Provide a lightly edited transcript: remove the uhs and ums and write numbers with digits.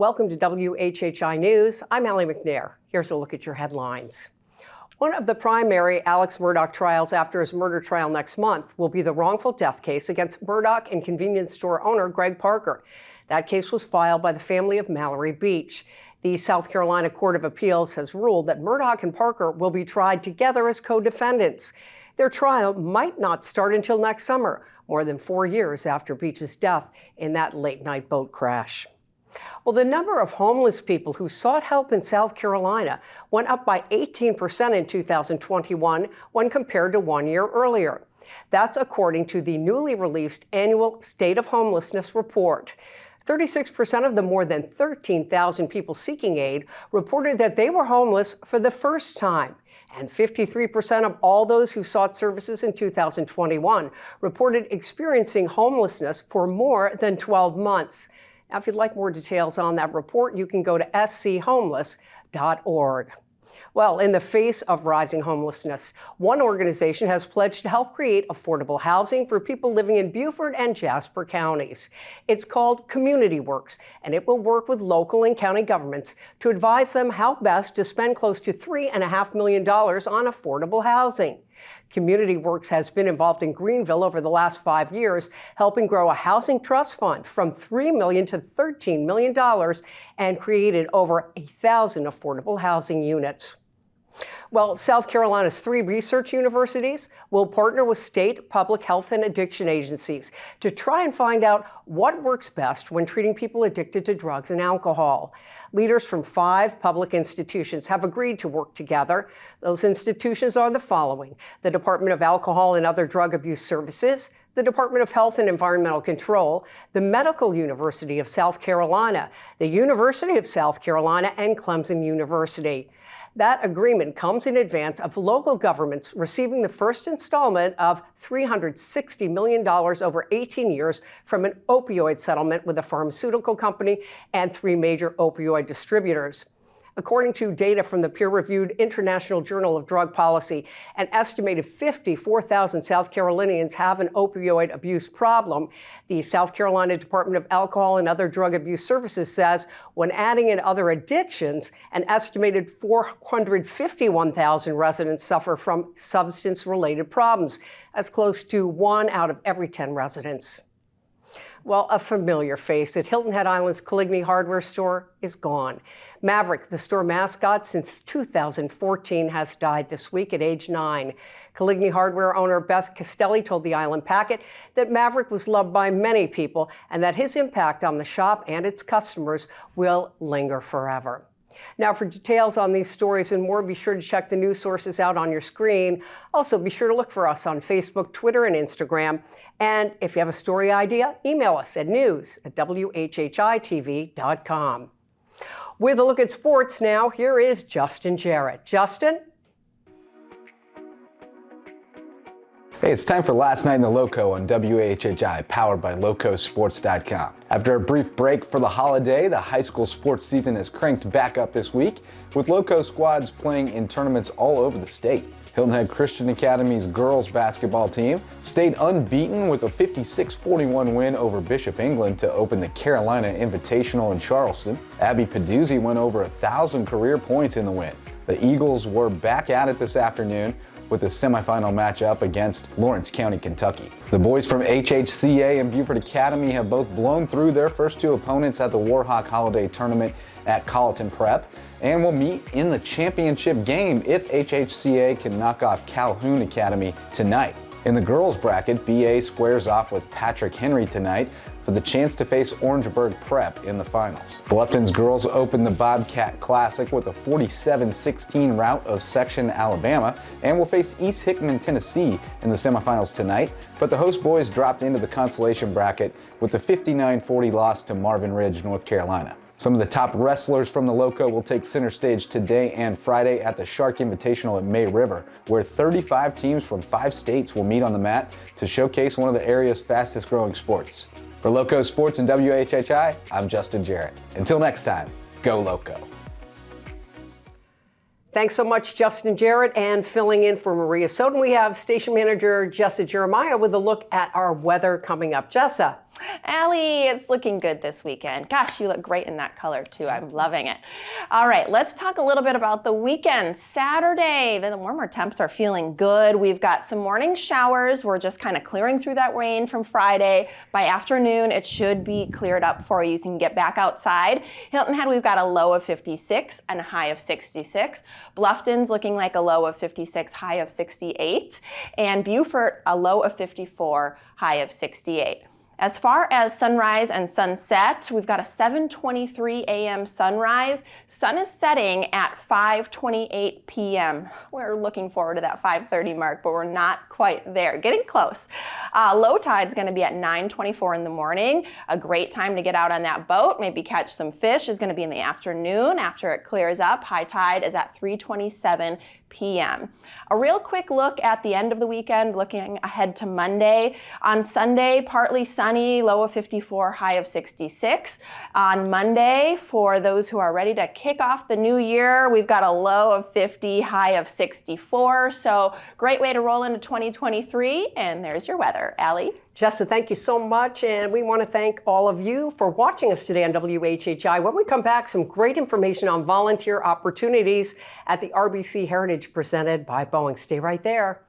Welcome to WHHI News. I'm Allie McNair. Here's a look at your headlines. One of the primary Alex Murdaugh trials after his murder trial next month will be the wrongful death case against Murdaugh and convenience store owner Greg Parker. That case was filed by the family of Mallory Beach. The South Carolina Court of Appeals has ruled that Murdaugh and Parker will be tried together as co-defendants. Their trial might not start until next summer, more than 4 years after Beach's death in that late-night boat crash. Well, the number of homeless people who sought help in South Carolina went up by 18% in 2021 when compared to 1 year earlier. That's according to the newly released annual State of Homelessness report. 36% of the more than 13,000 people seeking aid reported that they were homeless for the first time. And 53% of all those who sought services in 2021 reported experiencing homelessness for more than 12 months. Now, if you'd like more details on that report, you can go to schomeless.org. Well, in the face of rising homelessness, one organization has pledged to help create affordable housing for people living in Beaufort and Jasper counties. It's called Community Works, and it will work with local and county governments to advise them how best to spend close to $3.5 million on affordable housing. Community Works has been involved in Greenville over the last 5 years, helping grow a housing trust fund from $3 million to $13 million and created over 1,000 affordable housing units. Well, South Carolina's 3 research universities will partner with state public health and addiction agencies to try and find out what works best when treating people addicted to drugs and alcohol. Leaders from 5 public institutions have agreed to work together. Those institutions are the following: the Department of Alcohol and Other Drug Abuse Services, the Department of Health and Environmental Control, the Medical University of South Carolina, the University of South Carolina, and Clemson University. That agreement comes in advance of local governments receiving the first installment of $360 million over 18 years from an opioid settlement with a pharmaceutical company and 3 major opioid distributors. According to data from the peer-reviewed International Journal of Drug Policy, an estimated 54,000 South Carolinians have an opioid abuse problem. The South Carolina Department of Alcohol and Other Drug Abuse Services says when adding in other addictions, an estimated 451,000 residents suffer from substance-related problems. That's close to 1 out of every 10 residents. Well, a familiar face at Hilton Head Island's Coligny hardware store is gone. Maverick, the store mascot since 2014, has died this week at age 9. Coligny hardware owner Beth Castelli told the Island Packet that Maverick was loved by many people and that his impact on the shop and its customers will linger forever. Now, for details on these stories and more, be sure to check the news sources out on your screen. Also, be sure to look for us on Facebook, Twitter, and Instagram. And if you have a story idea, email us at news@WHHITV.com. With a look at sports now, here is Justin Jarrett. Justin? Hey, it's time for Last Night in the Loco on WHHI, powered by LocoSports.com. After a brief break for the holiday, the high school sports season has cranked back up this week, with Loco squads playing in tournaments all over the state. Hilton Head Christian Academy's girls basketball team stayed unbeaten with a 56-41 win over Bishop England to open the Carolina Invitational in Charleston. Abby Peduzzi went over 1,000 career points in the win. The Eagles were back at it this afternoon with a semifinal matchup against Lawrence County, Kentucky. The boys from HHCA and Beaufort Academy have both blown through their first 2 opponents at the Warhawk Holiday Tournament at Colleton Prep and will meet in the championship game if HHCA can knock off Calhoun Academy tonight. In the girls bracket, BA squares off with Patrick Henry tonight for the chance to face Orangeburg Prep in the finals. Bluffton's girls opened the Bobcat Classic with a 47-16 rout of Section Alabama and will face East Hickman, Tennessee in the semifinals tonight, but the host boys dropped into the consolation bracket with a 59-40 loss to Marvin Ridge, North Carolina. Some of the top wrestlers from the Loco will take center stage today and Friday at the Shark Invitational at May River, where 35 teams from 5 states will meet on the mat to showcase one of the area's fastest growing sports. For Loco Sports and WHHI, I'm Justin Jarrett. Until next time, go Loco. Thanks so much, Justin Jarrett. And filling in for Maria Soden, we have station manager Jessa Jeremiah with a look at our weather coming up. Jessa. Allie, it's looking good this weekend. Gosh, you look great in that color too. I'm loving it. All right, let's talk a little bit about the weekend. Saturday, the warmer temps are feeling good. We've got some morning showers. We're just kind of clearing through that rain from Friday. By afternoon, it should be cleared up for you so you can get back outside. Hilton Head, we've got a low of 56 and a high of 66. Bluffton's looking like a low of 56, high of 68. And Beaufort, a low of 54, high of 68. As far as sunrise and sunset, we've got a 7:23 a.m. sunrise. Sun is setting at 5:28 p.m. We're looking forward to that 5:30 mark, but we're not quite there. Getting close. Low tide's going to be at 9:24 in the morning. A great time to get out on that boat, maybe catch some fish, is going to be in the afternoon after it clears up. High tide is at 3:27 p.m. A real quick look at the end of the weekend, looking ahead to Monday. On Sunday, partly sunny, low of 54, high of 66. On Monday, for those who are ready to kick off the new year, we've got a low of 50, high of 64. So great way to roll into 2023. And there's your weather. Allie? Jessa, thank you so much, and we want to thank all of you for watching us today on WHHI. When we come back, some great information on volunteer opportunities at the RBC Heritage presented by Boeing. Stay right there.